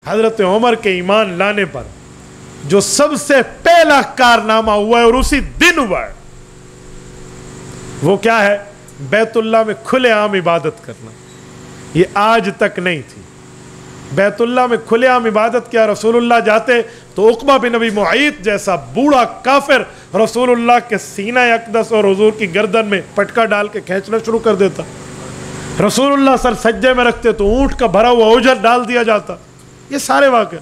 حضرت عمر کے ایمان لانے پر جو سب سے پہلا کارنامہ ہوا ہے اور اسی دن ہوا ہے وہ کیا ہے؟ بیت اللہ میں کھلے عام عبادت کرنا. یہ آج تک نہیں تھی. بیت اللہ میں کھلے عام عبادت کیا رسول اللہ جاتے تو عقبہ بن ابی معیط جیسا بوڑھا کافر رسول اللہ کے سینہ اقدس اور حضور کی گردن میں پٹکا ڈال کے کھینچنا شروع کر دیتا. رسول اللہ سر سجدے میں رکھتے تو اونٹ کا بھرا ہوا اوجر ڈال دیا جاتا. یہ سارے واقع.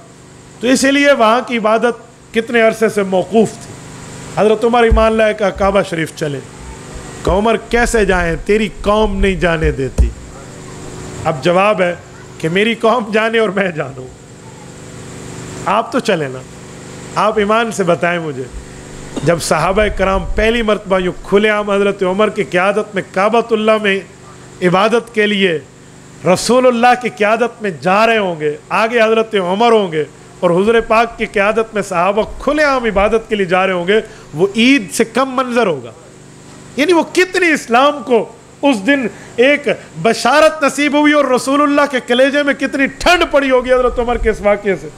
تو اسی لیے وہاں کی عبادت کتنے عرصے سے موقوف تھی. حضرت عمر ایمان لائے کہ کعبہ شریف چلے. کہ عمر کیسے جائیں؟ تیری قوم نہیں جانے دیتی. اب جواب ہے کہ میری قوم جانے اور میں جانوں. آپ تو چلیں نا. آپ ایمان سے بتائیں مجھے جب صحابہ کرام پہلی مرتبہ یوں کھلے عام حضرت عمر کی قیادت میں کعبۃ اللہ میں عبادت کے لیے رسول اللہ کی قیادت میں جا رہے ہوں گے, آگے حضرت عمر ہوں گے اور حضور پاک کی قیادت میں صحابہ کھلے عام عبادت کے لیے جا رہے ہوں گے, وہ عید سے کم منظر ہوگا. یعنی وہ کتنی اسلام کو اس دن ایک بشارت نصیب ہوئی اور رسول اللہ کے کلیجے میں کتنی ٹھنڈ پڑی ہوگی حضرت عمر کے اس واقعے سے.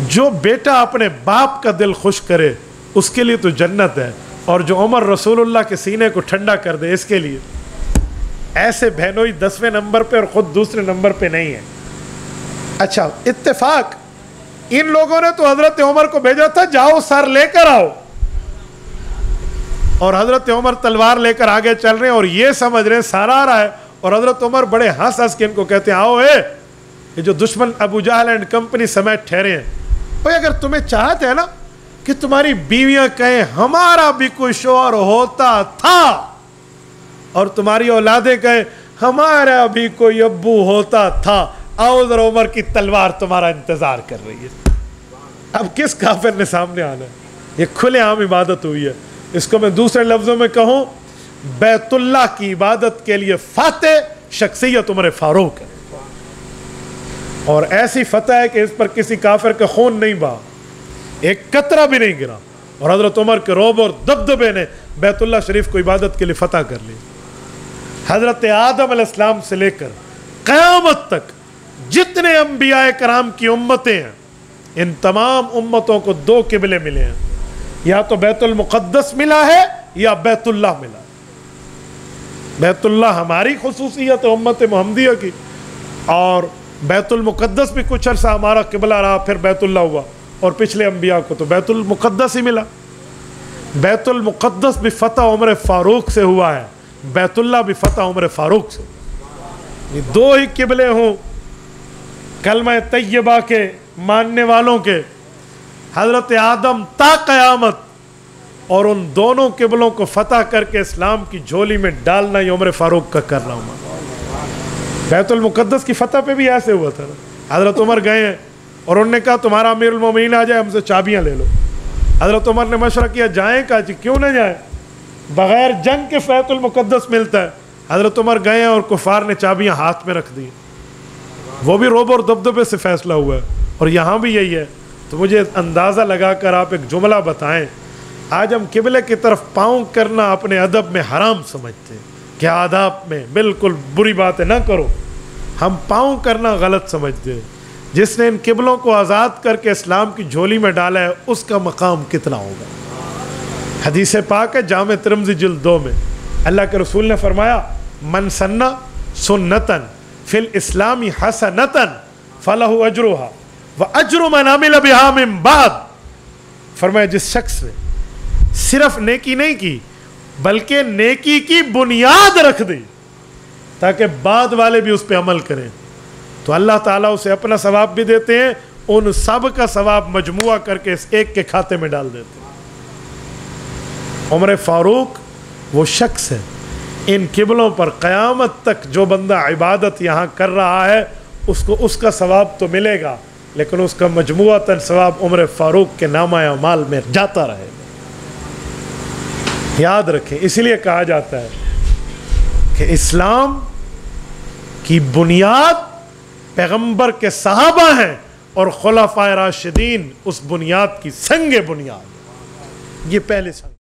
جو بیٹا اپنے باپ کا دل خوش کرے اس کے لیے تو جنت ہے, اور جو عمر رسول اللہ کے سینے کو ٹھنڈا کر دے اس کے لیے. ایسے بہنوئی 10ویں نمبر پہ اور خود دوسرے نمبر پہ نہیں ہے. اچھا اتفاق ان لوگوں نے تو حضرت عمر کو بھیجا تھا جاؤ سر لے کر آؤ, اور حضرت عمر تلوار لے کر آگے چل رہے ہیں اور یہ سمجھ رہے ہیں سارا آ رہا ہے, اور حضرت عمر بڑے ہنس ہنس کے ان کو کہتے ہیں آؤ یہ جو دشمن ابو جہل اینڈ کمپنی سمیت ٹھہرے ہیں, بھائی اگر تمہیں چاہتے ہیں نا کہ تمہاری بیویاں کہیں ہمارا بھی کوئی شوہر ہوتا تھا اور تمہاری اولادیں کہیں ہمارا بھی کوئی ابو ہوتا تھا, آؤ ذرا عمر کی تلوار تمہارا انتظار کر رہی ہے. اب کس کافر نے سامنے آنا ہے؟ یہ کھلے عام عبادت ہوئی ہے. اس کو میں دوسرے لفظوں میں کہوں بیت اللہ کی عبادت کے لیے فاتح شخصیت عمر فاروق ہے, اور ایسی فتح ہے کہ اس پر کسی کافر کا خون نہیں بہا, ایک قطرہ بھی نہیں گرا, اور حضرت عمر کے رعب اور دبدبے نے بیت اللہ شریف کو عبادت کے لیے فتح کر لی. حضرت آدم علیہ السلام سے لے کر قیامت تک جتنے انبیاء کرام کی امتیں ہیں ان تمام امتوں کو 2 قبلے ملے ہیں, یا تو بیت المقدس ملا ہے یا بیت اللہ ملا. بیت اللہ ہماری خصوصیت ہے امت محمدیہ کی, اور بیت المقدس بھی کچھ عرصہ ہمارا قبلہ رہا, پھر بیت اللہ ہوا, اور پچھلے انبیاء کو تو بیت المقدس ہی ملا. بیت المقدس بھی فتح عمر فاروق سے ہوا ہے, بیت اللہ بھی فتح عمر فاروق سے. یہ 2 ہی قبلے ہوں کلمہ طیبہ کے ماننے والوں کے, حضرت آدم تا قیامت, اور ان دونوں قبلوں کو فتح کر کے اسلام کی جھولی میں ڈالنا یہ عمر فاروق کا کرنا ہوا. بیت المقدس کی فتح پہ بھی ایسے ہوا تھا نا. حضرت عمر گئے ہیں اور انہوں نے کہا تمہارا امیر المومنین آ جائے ہم سے چابیاں لے لو. حضرت عمر نے مشورہ کیا جائیں, کہا جی کیوں نہ جائیں, بغیر جنگ کے بیت المقدس ملتا ہے. حضرت عمر گئے اور کفار نے چابیاں ہاتھ میں رکھ دی. وہ بھی روب اور دبدبے سے فیصلہ ہوا ہے, اور یہاں بھی یہی ہے. تو مجھے اندازہ لگا کر آپ ایک جملہ بتائیں. آج ہم قبلے کی طرف پاؤں کرنا اپنے ادب میں حرام سمجھتے ہیں کہ آداب میں بالکل بری بات ہے, نہ کرو. ہم پاؤں کرنا غلط سمجھتے ہیں. جس نے ان قبلوں کو آزاد کر کے اسلام کی جھولی میں ڈالا ہے اس کا مقام کتنا ہوگا. حدیث پاک ہے جامع ترمذی جلد 2 میں اللہ کے رسول نے فرمایا من سنہ سنتن فی الاسلام حسنتن فلہ اجرہا واجر من عمل بہا من بعد. فرمایا جس شخص نے صرف نیکی نہیں کی بلکہ نیکی کی بنیاد رکھ دی تاکہ بعد والے بھی اس پہ عمل کریں, تو اللہ تعالیٰ اسے اپنا ثواب بھی دیتے ہیں, ان سب کا ثواب مجموعہ کر کے اس ایک کے کھاتے میں ڈال دیتے ہیں. عمر فاروق وہ شخص ہے ان قبلوں پر قیامت تک جو بندہ عبادت یہاں کر رہا ہے اس کو اس کا ثواب تو ملے گا, لیکن اس کا مجموعتاً ثواب عمر فاروق کے نامہ اعمال میں جاتا رہے گا. یاد رکھیں, اسی لیے کہا جاتا ہے کہ اسلام کی بنیاد پیغمبر کے صحابہ ہیں اور خلفائے راشدین اس بنیاد کی سنگ بنیاد. یہ پہلے